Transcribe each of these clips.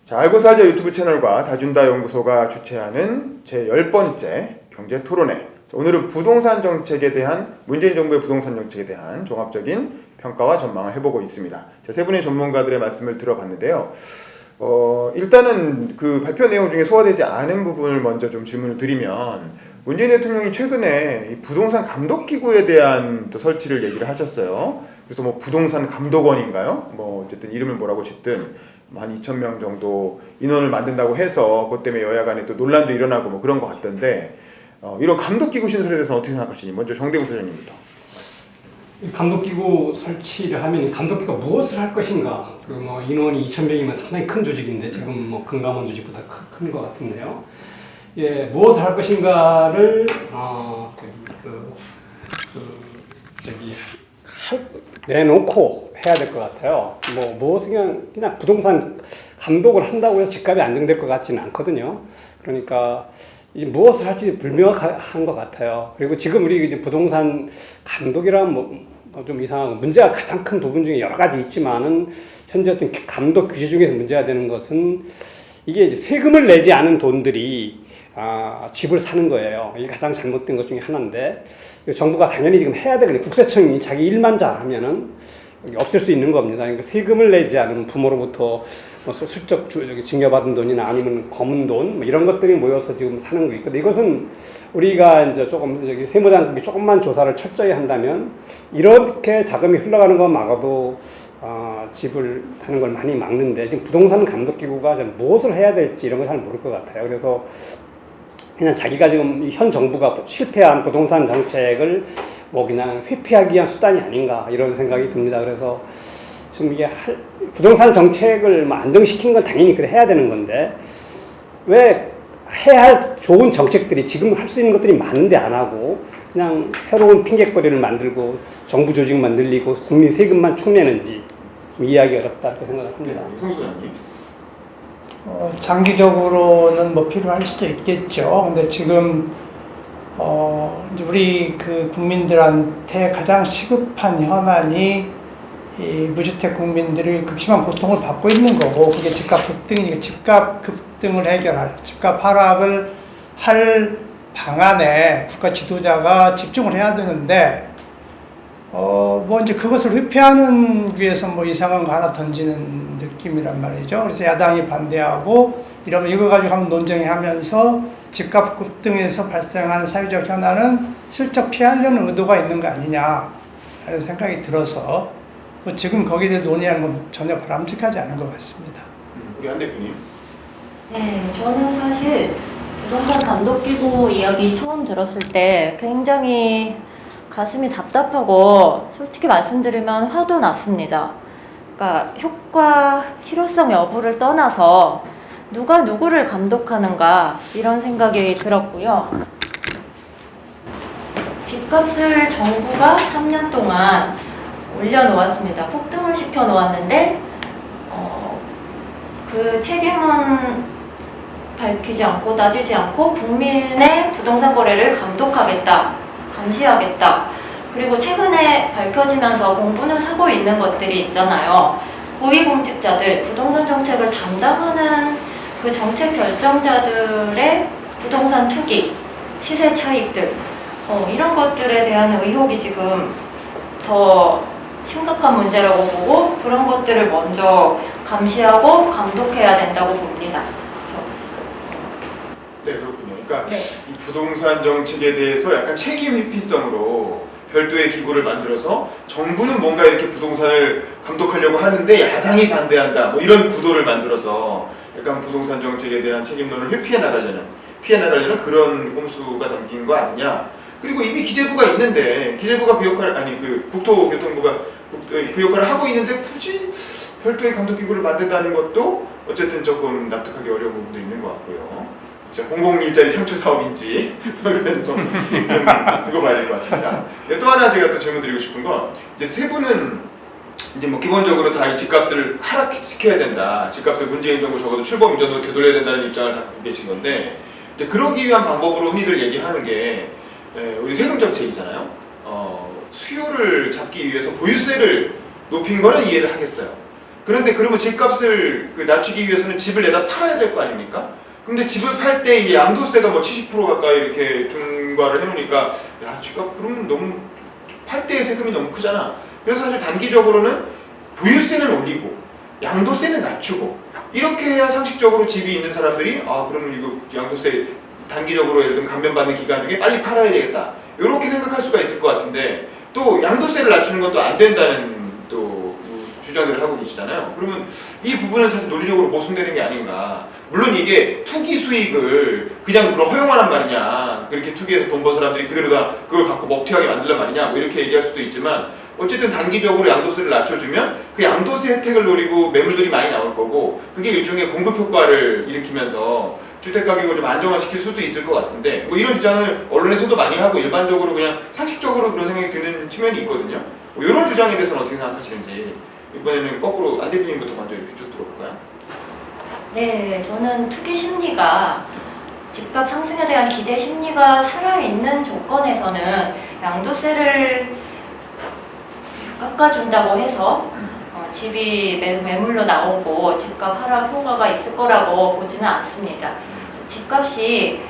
자, 알고 살자 유튜브 채널과 다준다 연구소가 주최하는 제10번째 경제 토론회. 오늘은 부동산 정책에 대한, 문재인 정부의 부동산 정책에 대한 종합적인 평가와 전망을 해보고 있습니다. 세 분의 전문가들의 말씀을 들어봤는데요. 일단은 그 발표 내용 중에 소화되지 않은 부분을 먼저 좀 질문을 드리면, 문재인 대통령이 최근에 이 부동산 감독기구에 대한 또 설치를 얘기를 하셨어요. 그래서 뭐 부동산 감독원인가요? 뭐 어쨌든 이름을 뭐라고 짓든 한 2,000명 정도 인원을 만든다고 해서 그것 때문에 여야 간에 또 논란도 일어나고 뭐 그런 것 같던데, 이런 감독기구 신설에 대해서는 어떻게 생각하시니? 먼저 정대구 소장님부터. 감독기구 설치를 하면 감독기구가 무엇을 할 것인가? 뭐 인원이 2,000명이면 상당히 큰 조직인데 지금 뭐 금감원 조직보다 큰 것 같은데요. 예, 무엇을 할 것인가를 내놓고 해야 될 것 같아요. 뭐 무엇을 그냥 부동산 감독을 한다고 해서 집값이 안정될 것 같지는 않거든요. 그러니까 이제 무엇을 할지 불명확한 것 같아요. 그리고 지금 우리 이제 부동산 감독이라면 뭐 좀 이상하고, 문제가 가장 큰 부분 중에 여러 가지 있지만은 현재 어떤 감독 규제 중에서 문제가 되는 것은 이게 이제 세금을 내지 않은 돈들이 집을 사는 거예요. 이게 가장 잘못된 것 중에 하나인데, 정부가 당연히 지금 해야 되거든요. 국세청이 자기 일만 잘하면은 없앨 수 있는 겁니다. 그러니까 세금을 내지 않은 부모로부터 뭐 슬쩍 증여받은 돈이나 아니면 검은 돈 뭐 이런 것들이 모여서 지금 사는 거 있거든요. 이것은 우리가 이제 조금 세무당국이 조금만 조사를 철저히 한다면 이렇게 자금이 흘러가는 건 막아도 집을 사는 걸 많이 막는데, 지금 부동산 감독기구가 무엇을 해야 될지 이런 걸 잘 모를 것 같아요. 그래서 그냥 자기가 지금 현 정부가 실패한 부동산 정책을 뭐 그냥 회피하기 위한 수단이 아닌가 이런 생각이 듭니다. 그래서 지금 이게 부동산 정책을 뭐 안정시킨 건 당연히 그래 해야 되는 건데, 왜 해야 할 좋은 정책들이 지금 할 수 있는 것들이 많은데 안 하고 그냥 새로운 핑계거리를 만들고 정부 조직만 늘리고 국민 세금만 축내는지 이해하기 어렵다 이렇게 생각을 합니다. 송 소장님. 장기적으로는 뭐 필요할 수도 있겠죠. 근데 지금 이제 우리 그 국민들한테 가장 시급한 현안이 이 무주택 국민들이 극심한 고통을 받고 있는 거고, 그게 집값 급등이니까 집값 급등을 해결할, 집값 하락을 할 방안에 국가 지도자가 집중을 해야 되는데, 뭐 이제 그것을 회피하는 위해서 뭐 이상한 거 하나 던지는 느낌이란 말이죠. 그래서 야당이 반대하고 이러면 이거 가지고 한번 논쟁하면서 집값 급등에서 발생하는 사회적 현안은 슬쩍 피하려는 의도가 있는 거 아니냐 하는 생각이 들어서 뭐 지금 거기에 대해 논의하는 건 전혀 바람직하지 않은 것 같습니다. 우리 한 대표님. 네, 저는 사실 부동산 감독기구 이야기 처음 들었을 때 굉장히 가슴이 답답하고, 솔직히 말씀드리면 화도 났습니다. 그러니까 효과, 실효성 여부를 떠나서 누가 누구를 감독하는가 이런 생각이 들었고요. 집값을 정부가 3년 동안 올려놓았습니다. 폭등을 시켜놓았는데 그 책임은 밝히지 않고 따지지 않고 국민의 부동산 거래를 감독하겠다, 감시하겠다. 그리고 최근에 밝혀지면서 공분을 사고 있는 것들이 있잖아요. 고위공직자들, 부동산 정책을 담당하는 그 정책 결정자들의 부동산 투기, 시세 차익들, 이런 것들에 대한 의혹이 지금 더 심각한 문제라고 보고, 그런 것들을 먼저 감시하고 감독해야 된다고 봅니다. 네, 그렇군요. 그러니까 네. 이 부동산 정책에 대해서 약간 책임 회피성으로 별도의 기구를 만들어서 정부는 뭔가 이렇게 부동산을 감독하려고 하는데 야당이 반대한다, 뭐 이런 구도를 만들어서 약간 부동산 정책에 대한 책임론을 피해 나가려는 그런 꼼수가 담긴 거 아니냐. 그리고 이미 기재부가 있는데, 기재부가 그 역할, 아니 그 국토교통부가 그 역할을 하고 있는데 굳이 별도의 감독기구를 만든다는 것도 어쨌든 조금 납득하기 어려운 부분도 있는 것 같고요. 공공일자리 창출 사업인지 그건 좀 두고 봐야 될 것 같습니다. 또 하나 제가 또 질문드리고 싶은 건, 이제 세 분은 이제 뭐 기본적으로 다 이 집값을 하락시켜야 된다, 집값을 문재인 정부 적어도 출범 이전으로 되돌려야 된다는 입장을 갖고 계신 건데, 이제 그러기 위한 방법으로 흔히들 얘기하는 게 우리 세금 정책이잖아요. 수요를 잡기 위해서 보유세를 높인 거는 이해를 하겠어요. 그런데 그러면 집값을 낮추기 위해서는 집을 내다 팔아야 될 거 아닙니까? 근데 집을 팔 때 이제 양도세가 뭐 70% 가까이 이렇게 중과를 해놓으니까 야 집값 그러면 너무 팔 때의 세금이 너무 크잖아. 그래서 사실 단기적으로는 보유세는 올리고 양도세는 낮추고 이렇게 해야 상식적으로 집이 있는 사람들이 아 그러면 이거 양도세 단기적으로 예를 들면 감면받는 기간 중에 빨리 팔아야 되겠다 이렇게 생각할 수가 있을 것 같은데 또 양도세를 낮추는 것도 안 된다는 또 주장을 하고 계시잖아요. 그러면 이 부분은 사실 논리적으로 모순되는 게 아닌가. 물론 이게 투기 수익을 그냥 그럼 허용하란 말이냐, 그렇게 투기해서 돈 번 사람들이 그대로 다 그걸 갖고 먹튀하게 만들란 말이냐 뭐 이렇게 얘기할 수도 있지만 어쨌든 단기적으로 양도세를 낮춰주면 그 양도세 혜택을 노리고 매물들이 많이 나올 거고 그게 일종의 공급 효과를 일으키면서 주택가격을 좀 안정화시킬 수도 있을 것 같은데 뭐 이런 주장을 언론에서도 많이 하고 일반적으로 그냥 상식적으로 그런 생각이 드는 측면이 있거든요. 뭐 이런 주장에 대해서는 어떻게 생각하시는지 이번에는 거꾸로 안 대표님부터 먼저 이렇게 쭉 들어볼까요? 네, 저는 투기 심리가 집값 상승에 대한 기대 심리가 살아있는 조건에서는 양도세를 깎아준다고 해서 집이 매물로 나오고 집값 하락 효과가 있을 거라고 보지는 않습니다. 집값이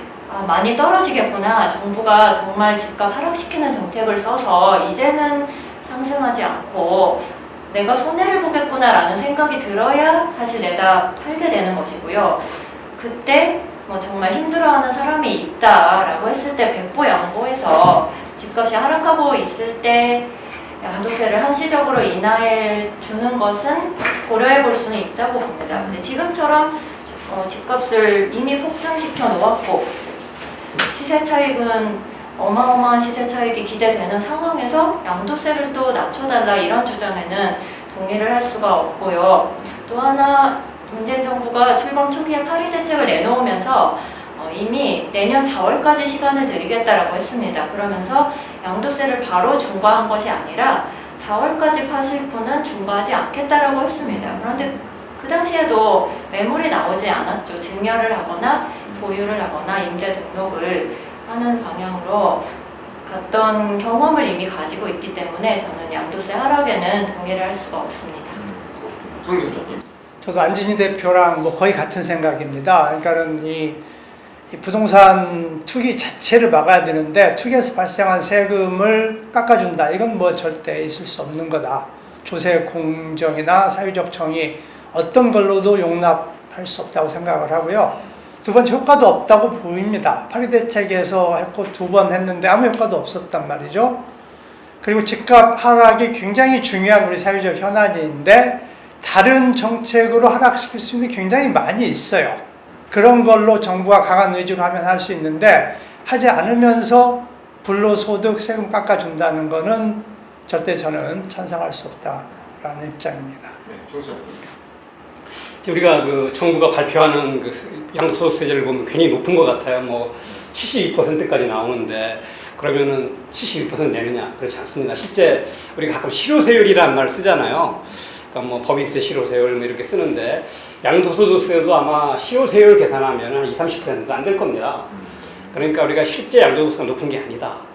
많이 떨어지겠구나. 정부가 정말 집값 하락시키는 정책을 써서 이제는 상승하지 않고 내가 손해를 보겠구나라는 생각이 들어야 사실 내다 팔게 되는 것이고요. 그때 뭐 정말 힘들어하는 사람이 있다라고 했을 때 백보양보해서 집값이 하락하고 있을 때 양도세를 한시적으로 인하해 주는 것은 고려해 볼 수는 있다고 봅니다. 근데 지금처럼 집값을 이미 폭등시켜 놓았고 시세 차익은 어마어마한 시세 차익이 기대되는 상황에서 양도세를 또 낮춰달라 이런 주장에는 동의를 할 수가 없고요. 또 하나 문재인 정부가 출범 초기에 파리 대책을 내놓으면서 이미 내년 4월까지 시간을 드리겠다라고 했습니다. 그러면서 양도세를 바로 중과한 것이 아니라 4월까지 파실 분은 중과하지 않겠다라고 했습니다. 그런데 그 당시에도 매물이 나오지 않았죠. 증여를 하거나 보유를 하거나 임대 등록을 하는 방향으로 갔던 경험을 이미 가지고 있기 때문에 저는 양도세 하락에는 동의를 할 수가 없습니다. 송선장님. 저도 안진희 대표랑 뭐 거의 같은 생각입니다. 그러니까는 이 부동산 투기 자체를 막아야 되는데 투기에서 발생한 세금을 깎아준다. 이건 뭐 절대 있을 수 없는 거다. 조세 공정이나 사회적 정의 어떤 걸로도 용납할 수 없다고 생각을 하고요. 두 번째 효과도 없다고 보입니다. 파리 대책에서 했고 2번 했는데 아무 효과도 없었단 말이죠. 그리고 집값 하락이 굉장히 중요한 우리 사회적 현안인데 다른 정책으로 하락시킬 수 있는 게 굉장히 많이 있어요. 그런 걸로 정부가 강한 의지로 하면 할 수 있는데 하지 않으면서 불로소득 세금 깎아준다는 거는 절대 저는 찬성할 수 없다라는 입장입니다. 네, 송선장님. 우리가 그 정부가 발표하는 그 양도소득세제를 보면 괜히 높은 것 같아요. 뭐 72%까지 나오는데 그러면은 72% 내느냐? 그렇지 않습니다. 실제 우리가 가끔 실효세율이라는 말을 쓰잖아요. 그러니까 뭐 법인세 실효세율 뭐 이렇게 쓰는데 양도소득세도 아마 실효세율 계산하면 한 20-30%도 안 될 겁니다. 그러니까 우리가 실제 양도소득세가 높은 게 아니다.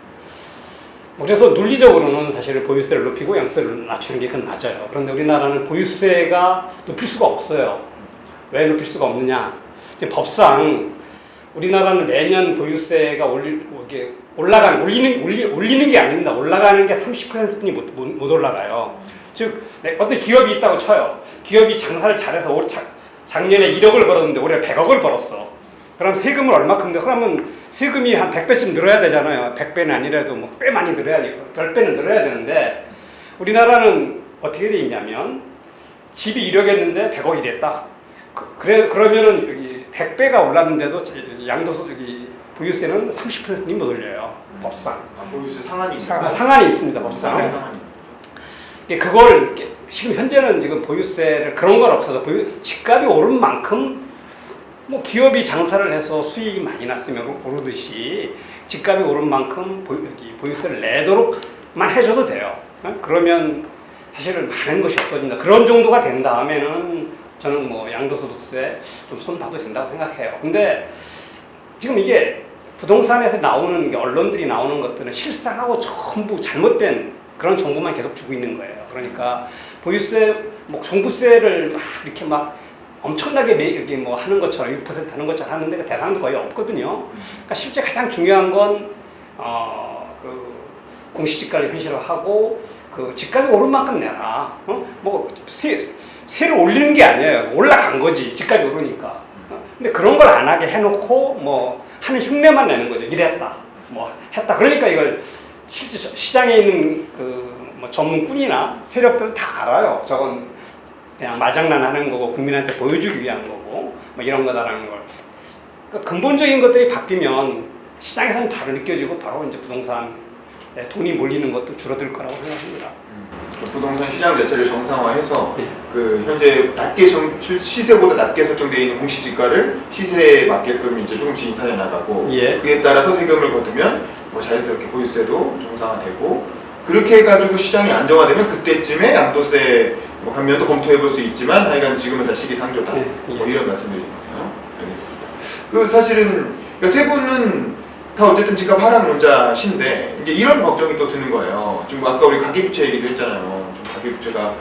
그래서 논리적으로는 사실 보유세를 높이고 양도세를 낮추는 게 그건 맞아요. 그런데 우리나라는 보유세가 높일 수가 없어요. 왜 높일 수가 없느냐? 법상 우리나라는 매년 보유세가 올리는 게 아닙니다. 올라가는 게 30%니 못 올라가요. 즉 어떤 기업이 있다고 쳐요. 기업이 장사를 잘해서 작년에 1억을 벌었는데 올해 100억을 벌었어. 그럼 세금을 얼마큼 그러면 세금이 한 100배쯤 늘어야 되잖아요. 100배는 아니라도 뭐 꽤 많이 늘어야 되고 10배는 늘어야 되는데 우리나라는 어떻게 돼 있냐면 집이 1억이었는데 100억이 됐다. 그러면은 여기 100배가 올랐는데도 보유세는 30%는 못 올려요. 법상. 보유세 상한이 있습니다. 상한이 있습니다. 법상. 네, 상한이. 그걸 지금 현재는 지금 보유세를 그런 건 없어서 집값이 오른 만큼 뭐 기업이 장사를 해서 수익이 많이 났으면 오르듯이 집값이 오른 만큼 보유세를 내도록만 해줘도 돼요. 그러면 사실은 많은 것이 없어진다. 그런 정도가 된 다음에는 저는 뭐 양도소득세 좀 손 봐도 된다고 생각해요. 근데 지금 이게 부동산에서 나오는 게 언론들이 나오는 것들은 실상하고 전부 잘못된 그런 정보만 계속 주고 있는 거예요. 그러니까 보유세, 뭐 종부세를 막 이렇게 막 엄청나게 여기 뭐 하는 것처럼 6% 하는 것처럼 하는데 그 대상도 거의 없거든요. 그러니까 실제 가장 중요한 건 그 공시지가를 현실화하고 그 집값이 오른 만큼 내라. 뭐 세를 올리는 게 아니에요. 올라간 거지. 집값이 오르니까. 근데 그런 걸 안 하게 해놓고 뭐 하는 흉내만 내는 거죠. 이랬다. 뭐 했다. 그러니까 이걸 실제 시장에 있는 그 뭐 전문꾼이나 세력들은 다 알아요. 저건 그냥 말장난하는 거고 국민한테 보여주기 위한 거고 뭐 이런 거다라는 걸. 그러니까 근본적인 것들이 바뀌면 시장에서는 바로 느껴지고 바로 이제 부동산에 돈이 몰리는 것도 줄어들 거라고 생각합니다. 그 부동산 시장 자체를 정상화해서 네. 그 현재 시세보다 낮게 설정되어 있는 공시지가를 시세에 맞게끔 이제 조금씩 인상해 나가고 예. 그에 따라서 세금을 거두면 뭐 자연스럽게 보유세도 정상화되고 그렇게 해가지고 시장이 안정화되면 그때쯤에 양도세 뭐 감면도 검토해 볼 수 있지만 하여간 지금은 다 시기상조다. 예. 뭐 이런 말씀드리는 거예요. 알겠습니다. 그 사실은 그러니까 세 분은 다 어쨌든 집값 하락론자신데 이제 이런 걱정이 또 드는 거예요. 지금 아까 우리 가계부채 얘기도 했잖아요. 좀 가계부채가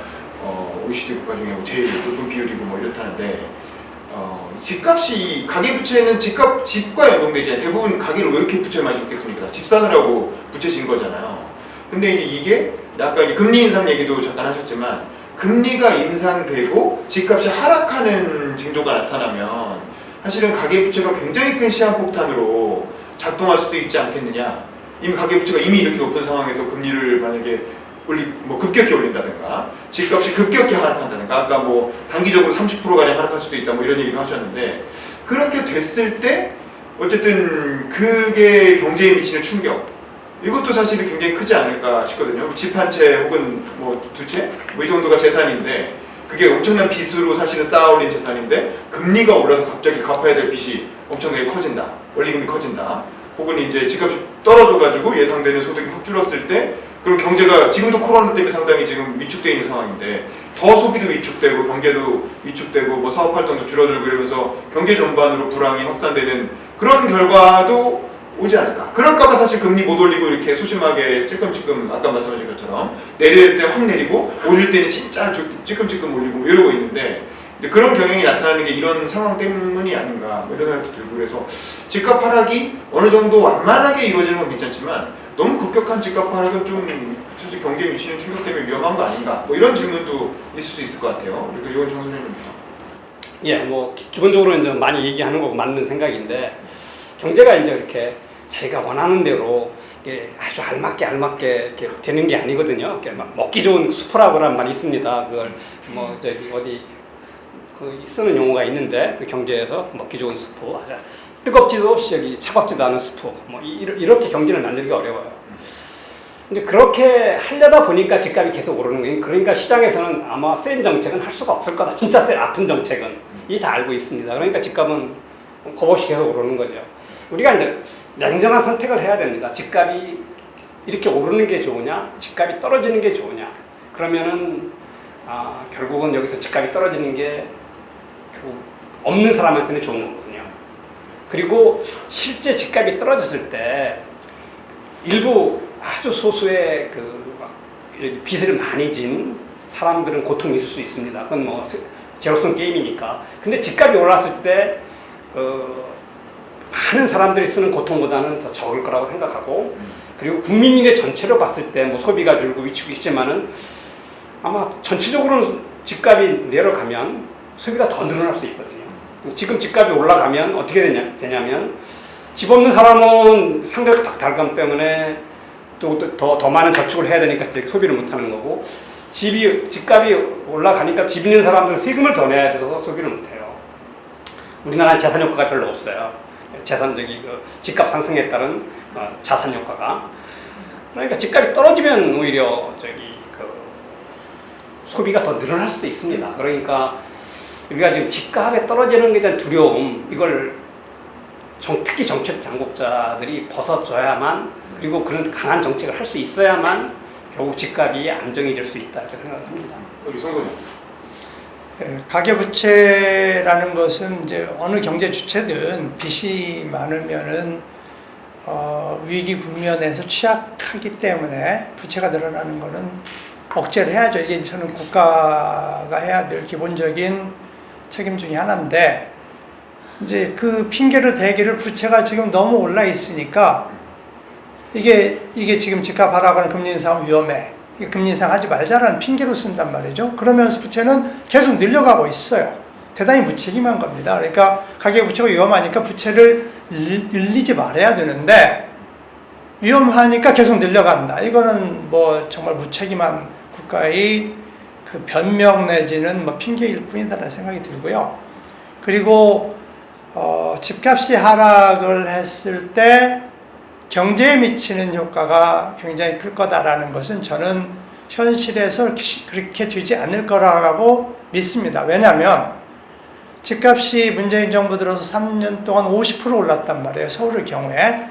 OECD 국가 중에 뭐 제일 높은 비율이고 뭐 이렇다는데 집값이 가계부채는 집과 연동되지 않아요. 대부분 가계를 왜 이렇게 부채를 많이 짓겠습니까? 집 사느라고 부채 진 거잖아요. 근데 이게 아까 이제 금리 인상 얘기도 잠깐 하셨지만 금리가 인상되고 집값이 하락하는 징조가 나타나면 사실은 가계부채가 굉장히 큰 시한폭탄으로 작동할 수도 있지 않겠느냐. 이미 가계부채가 이미 이렇게 높은 상황에서 금리를 만약에 뭐 급격히 올린다든가 집값이 급격히 하락한다든가 아까 뭐 단기적으로 30%가량 하락할 수도 있다 뭐 이런 얘기도 하셨는데 그렇게 됐을 때 어쨌든 그게 경제에 미치는 충격 이것도 사실은 굉장히 크지 않을까 싶거든요. 집 한 채 혹은 뭐 두 채? 뭐 이 정도가 재산인데 그게 엄청난 빚으로 사실은 쌓아올린 재산인데 금리가 올라서 갑자기 갚아야 될 빚이 엄청나게 커진다. 원리금이 커진다. 혹은 이제 집값이 떨어져가지고 예상되는 소득이 확 줄었을 때 그럼 경제가 지금도 코로나 때문에 상당히 지금 위축되어 있는 상황인데 더 소비도 위축되고 경제도 위축되고 뭐 사업활동도 줄어들고 이러면서 경제 전반으로 불황이 확산되는 그런 결과도 오지 않을까. 그럴까봐 사실 금리 못 올리고 이렇게 소심하게 찔끔찔끔 아까 말씀하신 것처럼 내릴 때 확 내리고 올릴 때는 진짜 찔끔찔끔 올리고 이러고 있는데 그런 경향이 나타나는 게 이런 상황 때문이 아닌가 뭐 이런 생각도 들고 그래서 집값 하락이 어느 정도 완만하게 이루어지는 건 괜찮지만 너무 급격한 집값 하락은 좀 솔직히 경제에 미치는 충격 때문에 위험한 거 아닌가 뭐 이런 질문도 있을 수 있을 것 같아요. 그리고 이건 정선생님입니다. 예, 뭐 기본적으로 이제 많이 얘기하는 거고 맞는 생각인데 경제가 이제 이렇게 자기가 원하는 대로 이게 아주 알맞게 이렇게 되는 게 아니거든요. 이렇게 막 먹기 좋은 수프라고란 말이 있습니다. 그걸 뭐 저기 어디 그 쓰는 용어가 있는데 그 경제에서 먹기 좋은 수프, 아주 뜨겁지도 저기 차갑지도 않은 수프, 뭐 이렇게 경제를 만들기가 어려워요. 근데 그렇게 하려다 보니까 집값이 계속 오르는 거예요. 그러니까 시장에서는 아마 센 정책은 할 수가 없을 거다. 진짜 센 아픈 정책은 이 다 알고 있습니다. 그러니까 집값은 겁없이 계속 오르는 거죠. 우리가 이제 냉정한 선택을 해야 됩니다. 집값이 이렇게 오르는 게 좋으냐, 집값이 떨어지는 게 좋으냐. 그러면은 결국은 여기서 집값이 떨어지는 게 없는 사람한테는 좋은 거거든요. 그리고 실제 집값이 떨어졌을 때 일부 아주 소수의 그 빚을 많이 진 사람들은 고통이 있을 수 있습니다. 그건 뭐 제로섬 게임이니까. 근데 집값이 올랐을 때 많은 사람들이 쓰는 고통보다는 더 적을 거라고 생각하고 그리고 국민인의 전체로 봤을 때 뭐 소비가 줄고 위축이 있지만은 아마 전체적으로는 집값이 내려가면 소비가 더 늘어날 수 있거든요. 지금 집값이 올라가면 어떻게 되냐면 집 없는 사람은 상대적 박탈감 때문에 또 더 많은 저축을 해야 되니까 소비를 못 하는 거고 집값이 올라가니까 집 있는 사람들은 세금을 더 내야 돼서 소비를 못 해요. 우리나라는 재산 효과가 별로 없어요. 집값 상승에 따른 자산 효과가. 그러니까 집값이 떨어지면 오히려 소비가 더 늘어날 수도 있습니다. 그러니까 우리가 지금 집값에 떨어지는 것에 대한 두려움, 이걸 특히 정책 당국자들이 벗어줘야만, 그리고 그런 강한 정책을 할 수 있어야만 결국 집값이 안정이 될 수 있다 이렇게 생각합니다. 가계부채라는 것은 이제 어느 경제 주체든 빚이 많으면은 위기 국면에서 취약하기 때문에 부채가 늘어나는 것은 억제를 해야죠. 이게 저는 국가가 해야 될 기본적인 책임 중에 하나인데, 이제 그 핑계를 대기를 부채가 지금 너무 올라 있으니까 이게 지금 집값 하락하는 금리 인상 위험해. 이게 금리 인상 하지 말자라는 핑계로 쓴단 말이죠. 그러면서 부채는 계속 늘려가고 있어요. 대단히 무책임한 겁니다. 그러니까 가계 부채가 위험하니까 부채를 늘리지 말아야 되는데 위험하니까 계속 늘려간다. 이거는 뭐 정말 무책임한 국가의 그 변명 내지는 뭐 핑계일 뿐이다라는 생각이 들고요. 그리고 집값이 하락을 했을 때 경제에 미치는 효과가 굉장히 클 거다라는 것은 저는 현실에서 그렇게 되지 않을 거라고 믿습니다. 왜냐하면 집값이 문재인 정부 들어서 3년 동안 50% 올랐단 말이에요. 서울의 경우에.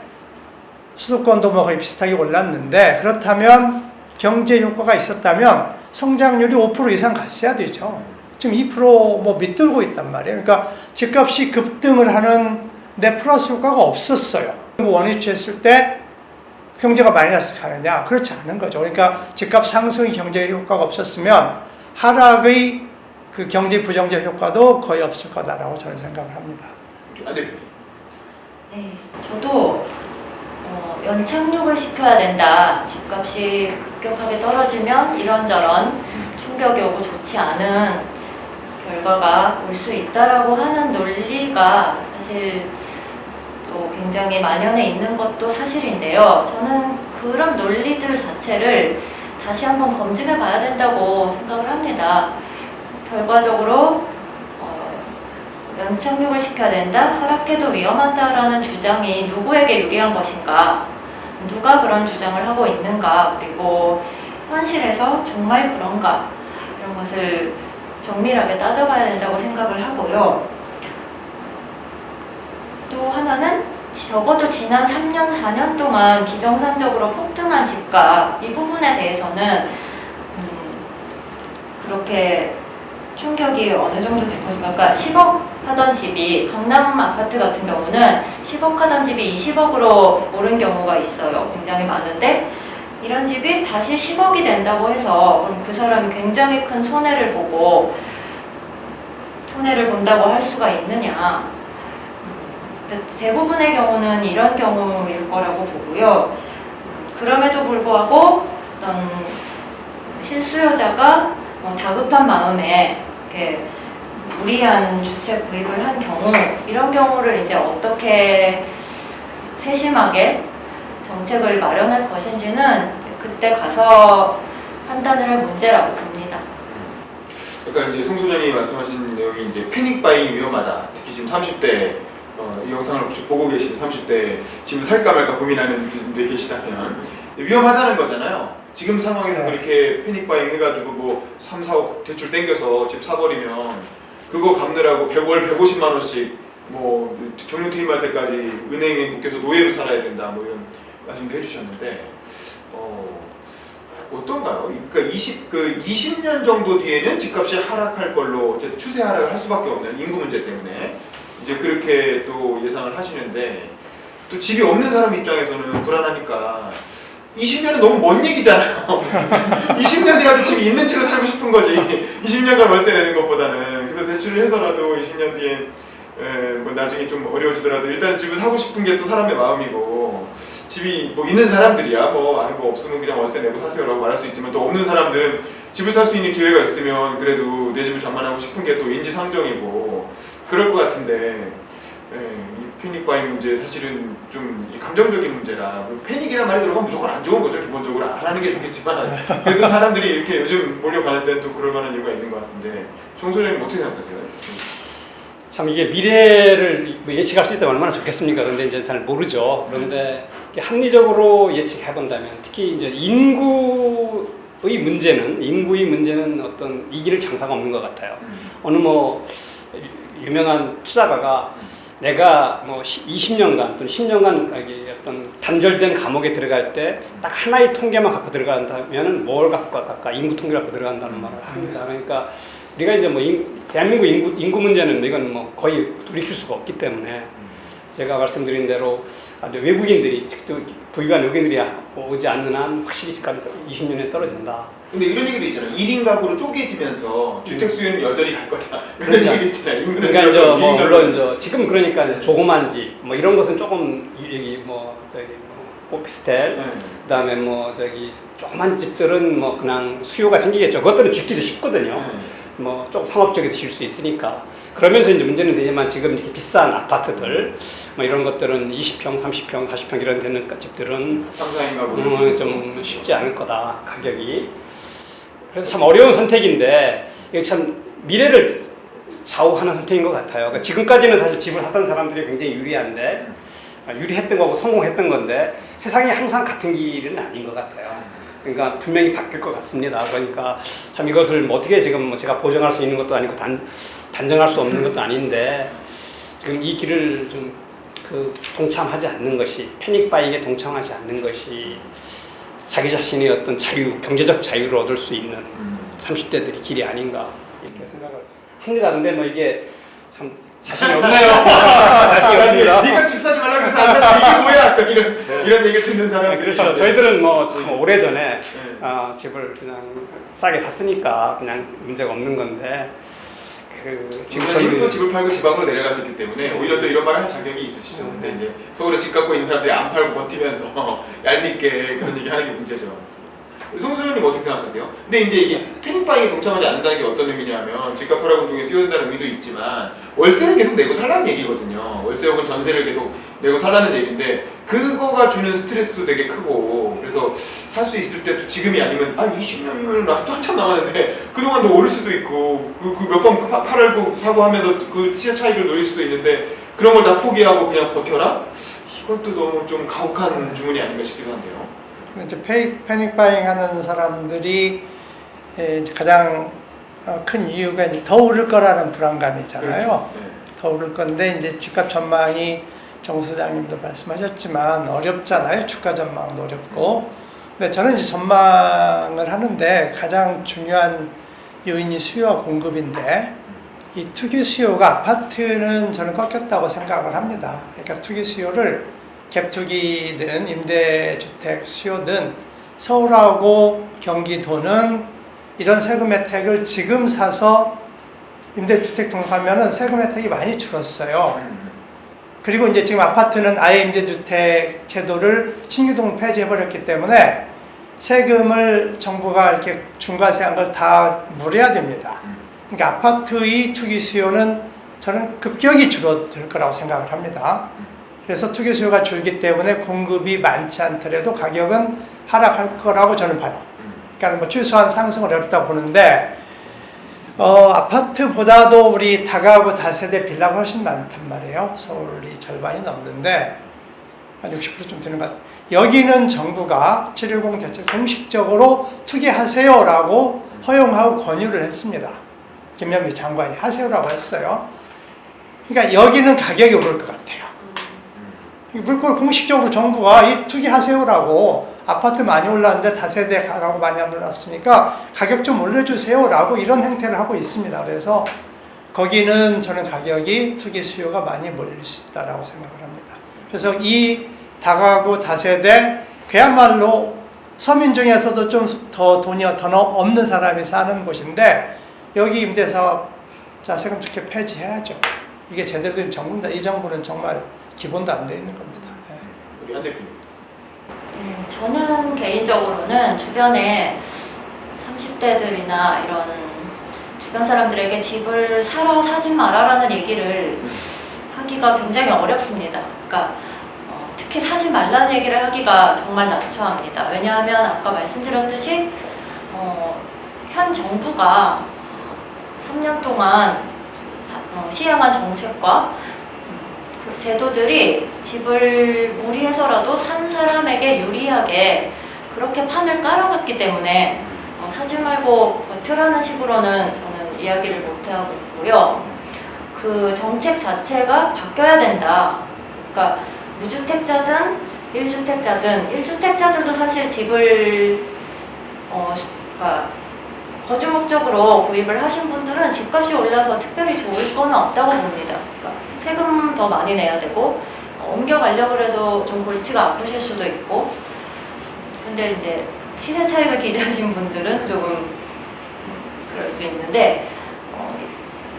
수도권도 뭐 거의 비슷하게 올랐는데, 그렇다면 경제 효과가 있었다면 성장률이 5% 이상 갔어야 되죠. 지금 2% 뭐 밑돌고 있단 말이에요. 그러니까 집값이 급등을 하는데 플러스 효과가 없었어요. 원위치 했을 때 경제가 마이너스 가느냐? 그렇지 않은 거죠. 그러니까 집값 상승 경제 효과가 없었으면 하락의 그 경제 부정적 효과도 거의 없을 거다라고 저는 생각을 합니다. 네, 저도 연착륙을 시켜야 된다. 집값이 급격하게 떨어지면 이런저런 충격이 오고 좋지 않은 결과가 올 수 있다라고 하는 논리가 사실 또 굉장히 만연해 있는 것도 사실인데요. 저는 그런 논리들 자체를 다시 한번 검증해 봐야 된다고 생각을 합니다. 결과적으로 연착륙을 시켜야 된다, 하락해도 위험하다라는 주장이 누구에게 유리한 것인가, 누가 그런 주장을 하고 있는가, 그리고 현실에서 정말 그런가, 이런 것을 정밀하게 따져봐야 된다고 생각을 하고요. 또 하나는 적어도 지난 3년, 4년 동안 기정상적으로 폭등한 집값, 이 부분에 대해서는 그렇게 충격이 어느 정도 된 것인가. 그러니까 10억 하던 집이, 강남 아파트 같은 경우는 10억 하던 집이 20억으로 오른 경우가 있어요. 굉장히 많은데 이런 집이 다시 10억이 된다고 해서 그럼 그 사람이 굉장히 큰 손해를 본다고 할 수가 있느냐. 대부분의 경우는 이런 경우일 거라고 보고요. 그럼에도 불구하고 어떤 실수요자가 다급한 마음에 이렇게 무리한 주택 구입을 한 경우, 이런 경우를 이제 어떻게 세심하게 정책을 마련할 것인지는 그때 가서 판단을 할 문제라고 봅니다. 그러니까 이제 송 소장님이 말씀하신 내용이 이제 패닉 바잉 위험하다. 특히 지금 30대 이 영상을 혹시 보고 계신 30대 집을 살까 말까 고민하는 분들이 계시다면 위험하다는 거잖아요. 지금 상황에서 그렇게 패닉 바잉 해가지고 뭐 3, 4억 대출 땡겨서 집 사버리면 그거 갚느라고 월 150만 원씩 뭐 경력 퇴임할 때까지 은행에 묶여서 노예로 살아야 된다 뭐 이런 말씀도 해주셨는데 어떤가요? 그러니까 20년 정도 뒤에는 집값이 하락할 걸로 어쨌든 추세 하락을 할 수밖에 없는 인구 문제 때문에 이제 그렇게 또 예상을 하시는데, 또 집이 없는 사람 입장에서는 불안하니까 20년은 너무 먼 얘기잖아요. 20년이라도 집이 있는 채로 살고 싶은 거지. 20년간 월세 내는 것보다는. 그래서 대출을 해서라도 20년 뒤에 뭐 나중에 좀 어려워지더라도 일단 집을 사고 싶은 게 또 사람의 마음이고, 집이 뭐 있는 사람들이야 뭐 없으면 그냥 월세 내고 사세요라고 말할 수 있지만, 또 없는 사람들은 집을 살 수 있는 기회가 있으면 그래도 내 집을 장만하고 싶은 게 또 인지상정이고 그럴 것 같은데, 이 패닉 바잉 문제 사실은 좀 감정적인 문제라, 패닉이라는 말이 들어가면 무조건 안 좋은 거죠. 기본적으로 안 하는 게 좋겠지만 그래도 사람들이 이렇게 요즘 몰려가는 데는 또 그럴 만한 이유가 있는 것 같은데, 송 소장님 어떻게 생각하세요? 참 이게 미래를 예측할 수 있다면 얼마나 좋겠습니까? 근데 이제 잘 모르죠. 그런데 합리적으로 예측해 본다면, 특히 이제 인구의 문제는 어떤 이길 장사가 없는 것 같아요. 어느 뭐 유명한 투자가가 내가 뭐 20년간 또는 10년간 어떤 단절된 감옥에 들어갈 때 딱 하나의 통계만 갖고 들어간다면은 뭘 갖고 갈까? 인구 통계를 갖고 들어간다는 말을 합니다. 그러니까 우리가 이제 뭐 대한민국 인구 문제는 이건 뭐 거의 돌이킬 수가 없기 때문에 제가 말씀드린 대로 아주 외국인들이 특히 부유한 외국인들이 오지 않는 한 확실히 집값이 20년에 떨어진다. 근데 이런 얘기도 있잖아요. 1인 가구로 쪼개지면서 주택 수요는 여전히 갈 거다. 그런 그러니까. 얘기도 있잖아요. 그러니까 이제 뭐 물론 지금 그러니까 이제 조그만 집 뭐 이런 것은 조금 여기 뭐 저기 뭐 오피스텔 네. 그다음에 뭐 저기 조그만 집들은 뭐 그냥 수요가 생기겠죠. 그것들은 짓기도 쉽거든요. 네. 뭐 조금 상업적이도 질 수 있으니까. 그러면서 이제 문제는 되지만 지금 이렇게 비싼 아파트들 뭐 이런 것들은 20평, 30평, 40평 이런 되는 집들은 상상인 가구. 좀 쉽지 않을 거다 가격이. 그래서 참 어려운 선택인데 이게 참 미래를 좌우하는 선택인 것 같아요. 그러니까 지금까지는 사실 집을 사던 사람들이 굉장히 유리한데 유리했던 거고 성공했던 건데 세상이 항상 같은 길은 아닌 것 같아요. 그러니까 분명히 바뀔 것 같습니다. 그러니까 참 이것을 뭐 어떻게 지금 뭐 제가 보정할 수 있는 것도 아니고 단정할 수 없는 것도 아닌데 지금 이 길을 좀 동참하지 않는 것이 패닉바잉에 동참하지 않는 것이 자기 자신의 어떤 자유, 경제적 자유를 얻을 수 있는 30대들이 길이 아닌가 이렇게 생각을 합니다. 근데 뭐 이게 참 자신이 없네요. 자신이 없습니다. 네가 집 사지 말라 그래서 안 된다. 이게 뭐야? 약간 이런 얘기를 듣는 사람. 그렇죠. 저희들은 뭐 참 오래전에 집을 그냥 싸게 샀으니까 그냥 문제가 없는 건데 지금 또 집을 팔고 지방으로 내려가셨기 때문에 오히려 또 이런 말을 할 자격이 있으시죠. 근데 이제 서울에 집 갖고 있는 사람들이 안 팔고 버티면서 얄밉게 그런 얘기 하는 게 문제죠. 송소연님 어떻게 생각하세요? 근데 이제 이게 패닉바잉에 동참하지 않는다는 게 어떤 의미냐면 집값 하락 운동에 뛰어든다는 의미도 있지만 월세를 계속 내고 살라는 얘기거든요. 월세 혹은 전세를 계속 내고 살라는 얘기인데 그거가 주는 스트레스도 되게 크고 그래서 살 수 있을 때도 지금이 아니면 20년이면 아직도 한참 남았는데 그동안 더 오를 수도 있고 그 몇 번 팔고 사고 하면서 그 시세 차익을 노릴 수도 있는데 그런 걸 다 포기하고 그냥 버텨라? 이것도 너무 좀 가혹한 주문이 아닌가 싶기도 한데요. 이제 패닉바잉 하는 사람들이 이제 가장 큰 이유가 이제 더 오를 거라는 불안감이잖아요. 그렇죠. 네. 더 오를 건데 이제 집값 전망이 정 소장님도 말씀하셨지만 어렵잖아요. 주가 전망도 어렵고. 근데 저는 이제 전망을 하는데 가장 중요한 요인이 수요와 공급인데 이 투기 수요가 아파트는 저는 꺾였다고 생각을 합니다. 그러니까 투기 수요를 갭투기든 임대주택 수요든 서울하고 경기도는 이런 세금 혜택을 지금 사서 임대주택 등록하면은 세금 혜택이 많이 줄었어요. 그리고 이제 지금 아파트는 아예 임대주택 제도를 신규 폐지해버렸기 때문에 세금을 정부가 이렇게 중과세한 걸 다 물어야 됩니다. 그러니까 아파트의 투기 수요는 저는 급격히 줄어들 거라고 생각을 합니다. 그래서 투기 수요가 줄기 때문에 공급이 많지 않더라도 가격은 하락할 거라고 저는 봐요. 그러니까 뭐 최소한 상승을 어렵다고 보는데 아파트보다도 우리 다가구 다세대 빌라가 훨씬 많단 말이에요. 서울이 절반이 넘는데 한 60%좀 되는 것 같아요. 여기는 정부가 710 대책 공식적으로 투기하세요라고 허용하고 권유를 했습니다. 김현미 장관이 하세요라고 했어요. 그러니까 여기는 가격이 오를 것 같아요. 물건 공식적으로 정부가 이 투기하세요라고 아파트 많이 올랐는데 다세대 가구 많이 안 올랐으니까 가격 좀 올려주세요라고 이런 행태를 하고 있습니다. 그래서 거기는 저는 가격이 투기 수요가 많이 몰릴 수 있다라고 생각을 합니다. 그래서 이 다가구 다세대 그야말로 서민 중에서도 좀 더 돈이 더 없는 사람이 사는 곳인데 여기 임대사업자 세금 특혜 폐지해야죠. 이게 제대로 된 정부입니다. 이 정부는 정말 기본도 안 돼 있는 겁니다. 우리 한 대표님. 네, 저는 개인적으로는 주변에 30대들이나 이런 주변 사람들에게 집을 사라 사지 마라라는 얘기를 하기가 굉장히 어렵습니다. 그러니까 특히 사지 말라는 얘기를 하기가 정말 난처합니다. 왜냐하면 아까 말씀드렸듯이 현 정부가 3년 동안 시행한 정책과 그 제도들이 집을 무리해서라도 산 사람에게 유리하게 그렇게 판을 깔아놨기 때문에 사지 말고 버텨라는 식으로는 저는 이야기를 못하고 있고요. 그 정책 자체가 바뀌어야 된다. 그러니까 무주택자든 1주택자든 1주택자들도 사실 집을 그러니까 거주 목적으로 구입을 하신 분들은 집값이 올라서 특별히 좋을 건 없다고 봅니다. 그러니까 세금 더 많이 내야 되고 옮겨가려고 해도 좀 골치가 아프실 수도 있고, 근데 이제 시세 차익을 기대하신 분들은 조금 그럴 수 있는데,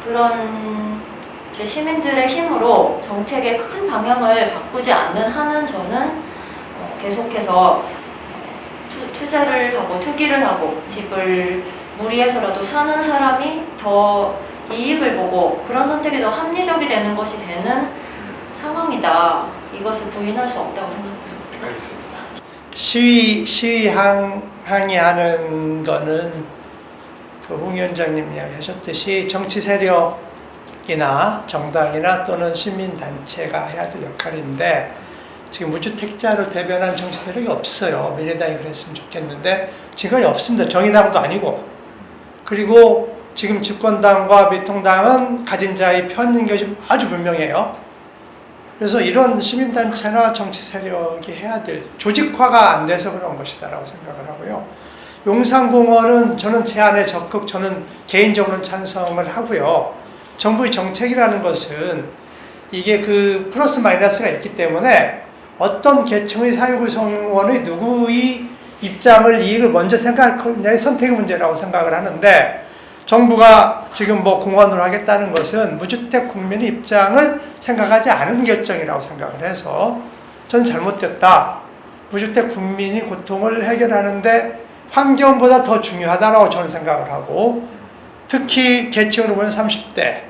그런 이제 시민들의 힘으로 정책의 큰 방향을 바꾸지 않는 한은 저는 계속해서 투자를 하고 투기를 하고 집을 무리해서라도 사는 사람이 더 이익을 보고 그런 선택이 더 합리적이 되는 것이 되는 상황이다. 이것을 부인할 수 없다고 생각합니다. 알겠습니다. 항의하는 거는 그 홍 위원장님 이야기하셨듯이 정치 세력이나 정당이나 또는 시민단체가 해야 될 역할인데 지금 무주택자를 대변한 정치 세력이 없어요. 미래당이 그랬으면 좋겠는데 지금까지 없습니다. 정의당도 아니고. 그리고 지금 집권당과 미통당은 가진 자의 편인 것이 아주 분명해요. 그래서 이런 시민단체나 정치 세력이 해야 될 조직화가 안 돼서 그런 것이다라고 생각을 하고요. 용산공원은 저는 제안에 적극 저는 개인적으로는 찬성을 하고요. 정부의 정책이라는 것은 이게 그 플러스 마이너스가 있기 때문에 어떤 계층의 사회구성원의 누구의 입장을 이익을 먼저 생각할 거냐의 선택의 문제라고 생각을 하는데 정부가 지금 뭐 공원으로 하겠다는 것은 무주택 국민의 입장을 생각하지 않은 결정이라고 생각을 해서 전 잘못됐다. 무주택 국민이 고통을 해결하는데 환경보다 더 중요하다고 저는 생각을 하고 특히 계층으로 보면 30대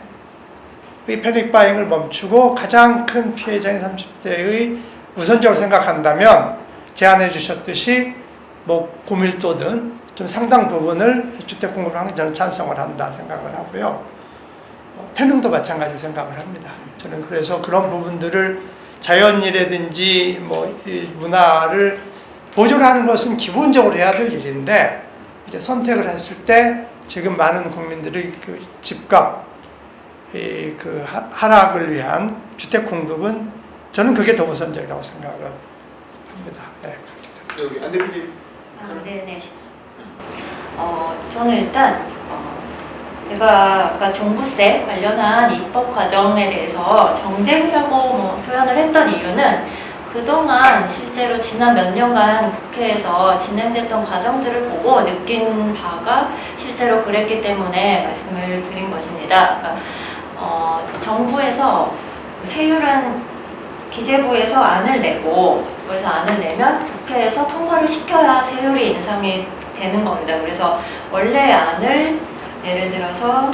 의 패닉바잉을 멈추고 가장 큰 피해자인 30대의 우선적으로 생각한다면 제안해 주셨듯이 뭐 고밀도든 좀 상당 부분을 주택 공급을 하는 저는 찬성을 한다 생각을 하고요. 태릉도 마찬가지로 생각을 합니다. 저는 그래서 그런 부분들을 자연이라든지 뭐 문화를 보존하는 것은 기본적으로 해야 될 일인데 이제 선택을 했을 때 지금 많은 국민들의 그 집값 그 하락을 위한 주택 공급은 저는 그게 더 우선적이라고 생각을 합니다. 네. 여기 안 대표님. 네네. 저는 일단 제가 아까 종부세 관련한 입법 과정에 대해서 정쟁이라고 뭐 표현을 했던 이유는 그동안 실제로 지난 몇 년간 국회에서 진행됐던 과정들을 보고 느낀 바가 실제로 그랬기 때문에 말씀을 드린 것입니다. 그러니까 정부에서 세율은 기재부에서 안을 내고 정부에서 안을 내면 국회에서 통과를 시켜야 세율이 인상이 되는 겁니다. 그래서 원래 안을 예를 들어서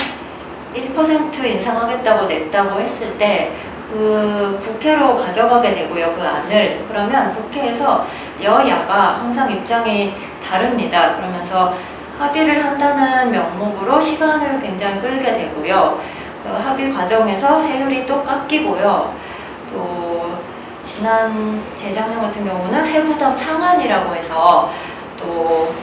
1% 인상하겠다고 냈다고 했을 때 그 국회로 가져가게 되고요. 그 안을. 그러면 국회에서 여야가 항상 입장이 다릅니다. 그러면서 합의를 한다는 명목으로 시간을 굉장히 끌게 되고요. 그 합의 과정에서 세율이 또 깎이고요. 또 지난 재작년 같은 경우는 세부담 상한이라고 해서 또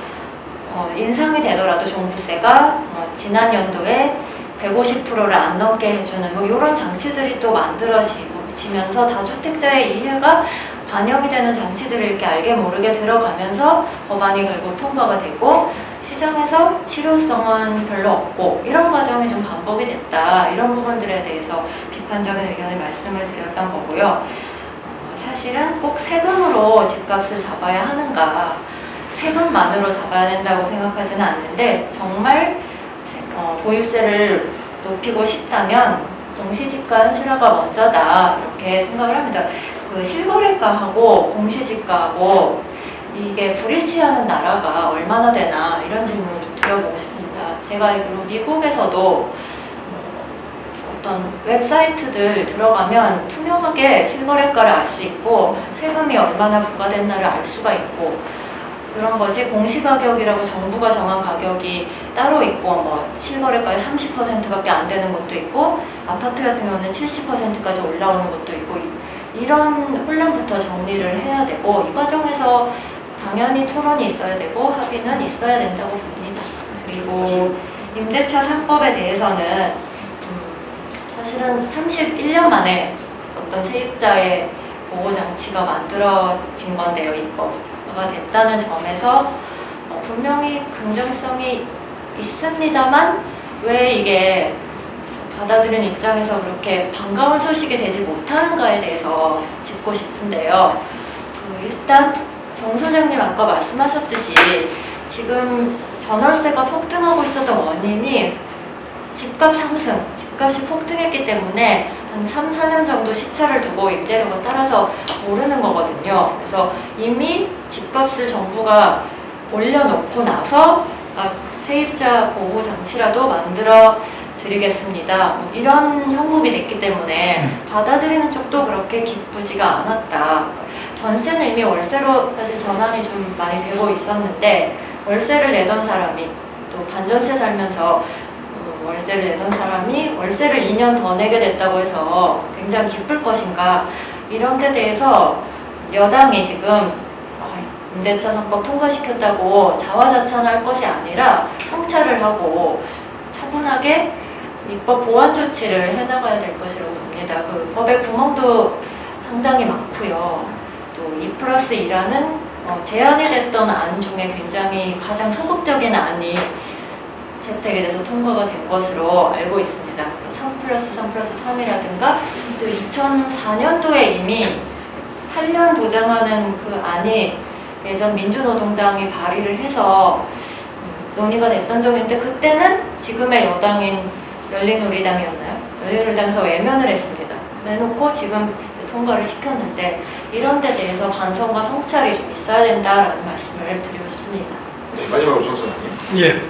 인상이 되더라도 종부세가 지난 연도에 150%를 안 넘게 해주는 뭐 이런 장치들이 또 만들어지면서 다주택자의 이해가 반영이 되는 장치들을 이렇게 알게 모르게 들어가면서 법안이 결국 통과가 되고 시장에서 실효성은 별로 없고 이런 과정이 좀 반복이 됐다. 이런 부분들에 대해서 비판적인 의견을 말씀을 드렸던 거고요. 사실은 꼭 세금으로 집값을 잡아야 하는가, 세금만으로 잡아야 된다고 생각하지는 않는데 정말 보유세를 높이고 싶다면 공시지가 현실화가 먼저다 이렇게 생각을 합니다. 그 실거래가하고 공시지가하고 이게 불일치하는 나라가 얼마나 되나 이런 질문을 좀 드려보고 싶습니다. 제가 알기로 미국에서도 어떤 웹사이트들 들어가면 투명하게 실거래가를 알 수 있고 세금이 얼마나 부과됐나를 알 수가 있고 그런 거지 공시가격이라고 정부가 정한 가격이 따로 있고 뭐 실거래가의 30%밖에 안 되는 것도 있고 아파트 같은 경우는 70%까지 올라오는 것도 있고 이런 혼란부터 정리를 해야 되고 이 과정에서 당연히 토론이 있어야 되고 합의는 있어야 된다고 봅니다. 그리고 임대차 3법에 대해서는 사실은 31년 만에 어떤 세입자의 보호장치가 만들어진 건데요. 입법화가 됐다는 점에서 분명히 긍정성이 있습니다만 왜 이게 받아들이는 입장에서 그렇게 반가운 소식이 되지 못하는가에 대해서 짚고 싶은데요. 일단 정 소장님 아까 말씀하셨듯이 지금 전월세가 폭등하고 있었던 원인이 집값 상승, 집값이 폭등했기 때문에 한 3, 4년 정도 시차를 두고 임대료가 따라서 오르는 거거든요. 그래서 이미 집값을 정부가 올려놓고 나서 세입자 보호 장치라도 만들어 드리겠습니다. 이런 형국이 됐기 때문에 받아들이는 쪽도 그렇게 기쁘지가 않았다. 전세는 이미 월세로 사실 전환이 좀 많이 되고 있었는데 월세를 내던 사람이 또 반전세 살면서 월세를 내던 사람이 월세를 2년 더 내게 됐다고 해서 굉장히 기쁠 것인가, 이런 데 대해서 여당이 지금 임대차 3법 통과시켰다고 자화자찬할 것이 아니라 성찰을 하고 차분하게 입법 보완 조치를 해나가야 될 것이라고 봅니다. 그 법의 구멍도 상당히 많고요. 또 2+2라는 제안이 됐던 안 중에 굉장히 가장 소극적인 안이 채택에 대해서 통과가 된 것으로 알고 있습니다. 3+3+3이라든가 또 2004년도에 이미 8년 보장하는 그 안이 예전 민주노동당이 발의를 해서 논의가 됐던 적인데 그때는 지금의 여당인 열린우리당이었나요? 열린우리당에서 외면을 했습니다. 내놓고 지금 통과를 시켰는데 이런 데 대해서 반성과 성찰이 좀 있어야 된다라는 말씀을 드리고 싶습니다. 네, 마지막으로 정 소장님. 예.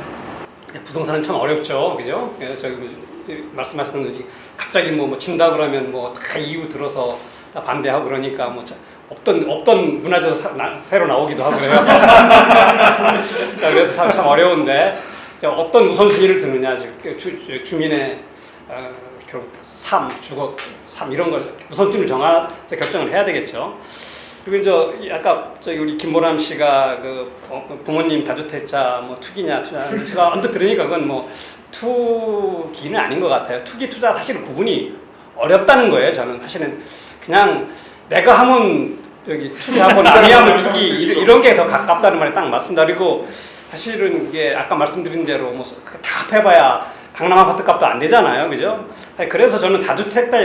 부동산은 참 어렵죠, 그죠? 말씀하셨듯이 갑자기 뭐 진다 그러면 뭐 다 이유 들어서 다 반대하고 그러니까 뭐 없던 문화재도 새로 나오기도 하고요. 그래서 참 어려운데 어떤 우선순위를 두느냐, 주민의 결국 주거 이런 걸 우선순위를 정해서 결정을 해야 되겠죠. 그리고 아까 우리 김보람 씨가 부모님 다주택자 투기냐 투자, 제가 언뜻 들으니까 그건 뭐 투기는 아닌 것 같아요. 투기 투자 사실은 구분이 어렵다는 거예요. 저는 사실은 그냥 내가 하면 투기하고 남이 하면 투기 이런 게 더 가깝다는 말이 딱 맞습니다. 그리고 사실은 이게 아까 말씀드린 대로 뭐 다 합해봐야 강남 아파트 값도 안 되잖아요, 그죠? 그래서 저는 다주택자,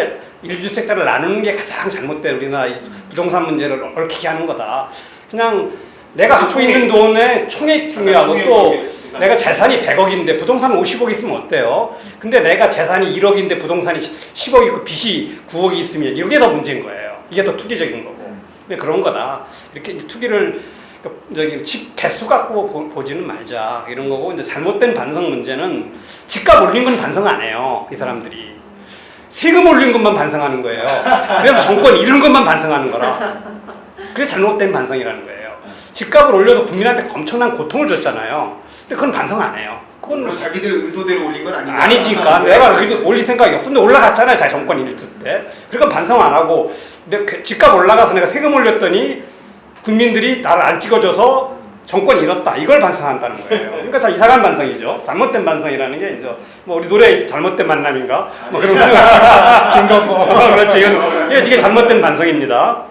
1주택자를 나누는 게 가장 잘못된 우리나라 부동산 문제를 얽히게 하는 거다. 그냥 내가 갖고 있는 돈의 총액 중요하고 또 내가 재산이 100억인데 부동산 50억 있으면 어때요? 근데 내가 재산이 1억인데 부동산이 10억 있고 빚이 9억이 있으면 이게 더 문제인 거예요. 이게 더 투기적인 거고. 그런 거다. 이렇게 투기를 집 개수 갖고 보지는 말자 이런 거고, 이제 잘못된 반성 문제는 집값 올린 건 반성 안 해요. 이 사람들이 세금 올린 것만 반성하는 거예요. 그래서 정권 잃은 것만 반성하는 거라. 그래서 잘못된 반성이라는 거예요. 집값을 올려서 국민한테 엄청난 고통을 줬잖아요. 근데 그건 반성 안 해요. 그건 자기들 의도대로 올린 건 아니니까. 아니지니까 내가 올릴 생각이 없어. 근데 올라갔잖아요. 자기 정권 잃을 때. 그러니까 반성 안 하고 집값 올라가서 내가 세금 올렸더니 국민들이 나를 안 찍어줘서 정권 잃었다. 이걸 반성한다는 거예요. 그러니까 참 이상한 반성이죠. 잘못된 반성이라는 게 이제 뭐 우리 노래 잘못된 만남인가? 뭐 그런 거. 김건모. 그렇지. 이게 잘못된 반성입니다.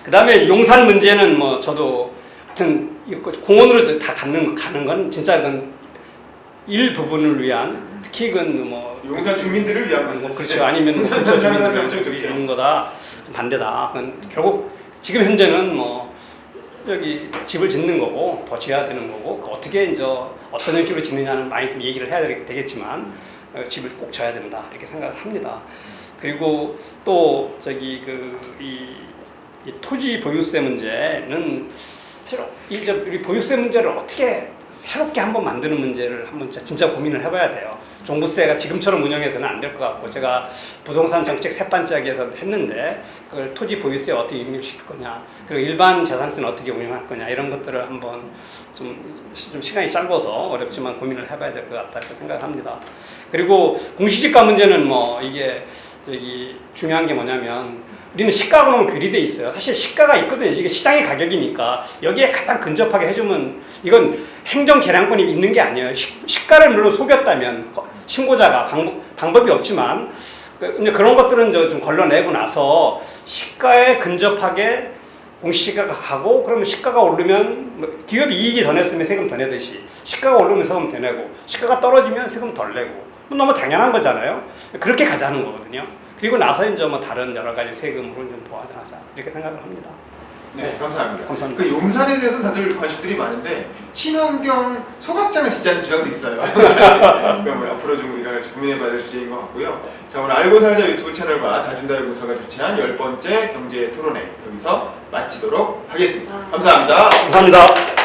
그 다음에 용산 문제는 뭐 저도 하여튼 공원으로 다 가는 건 진짜 그건 일부분을 위한, 특히 그건 뭐 용산 주민들을 위한 뭐 그렇죠. 아니면 근처 주민들 이런 거다. 반대다. 결국 지금 현재는 뭐 여기 집을 짓는 거고 더 지어야 되는 거고 어떻게 이제 어떤 형식으로 짓느냐는 많이 좀 얘기를 해야 되겠지만 집을 꼭 져야 된다 이렇게 생각을 합니다. 그리고 또 이 토지 보유세 문제는 사실 우리 보유세 문제를 어떻게 새롭게 한번 만드는 문제를 한번 진짜 고민을 해봐야 돼요. 종부세가 지금처럼 운영해서는 안 될 것 같고, 제가 부동산 정책 셋반짜기에서 했는데 그걸 토지 보유세 어떻게 융립시킬 거냐, 그리고 일반 재산세는 어떻게 운영할 거냐, 이런 것들을 한번 좀 시간이 짧아서 어렵지만 고민을 해봐야 될 것 같다 이렇게 생각합니다. 그리고 공시지가 문제는 뭐 이게 중요한 게 뭐냐면 우리는 시가하고는 괴리돼 있어요. 사실 시가가 있거든요. 이게 시장의 가격이니까 여기에 가장 근접하게 해주면, 이건 행정 재량권이 있는 게 아니에요. 시가를 물론 속였다면 신고자가 방법이 없지만 그런 것들은 좀 걸러내고 나서 시가에 근접하게 공시지가가 가고, 그러면 시가가 오르면 기업이 이익이 더 냈으면 세금 더 내듯이 시가가 오르면 세금 더 내고, 시가가 떨어지면 세금 덜 내고, 너무 당연한 거잖아요. 그렇게 가자는 거거든요. 그리고 나서 이제 뭐 다른 여러 가지 세금으로 좀 보완하자 이렇게 생각을 합니다. 네, 감사합니다. 감사합니다. 그 용산에 대해서는 다들 관심들이 많은데 친환경 소각장을 짓자는 주장도 있어요. 그러니까 뭐 앞으로 좀 우리가 같이 고민해봐야 될 주제인 것 같고요. 자, 오늘 알고 살자 유튜브 채널과 다준다연구소가 주최한 10번째 경제 토론회 여기서 마치도록 하겠습니다. 감사합니다. 감사합니다.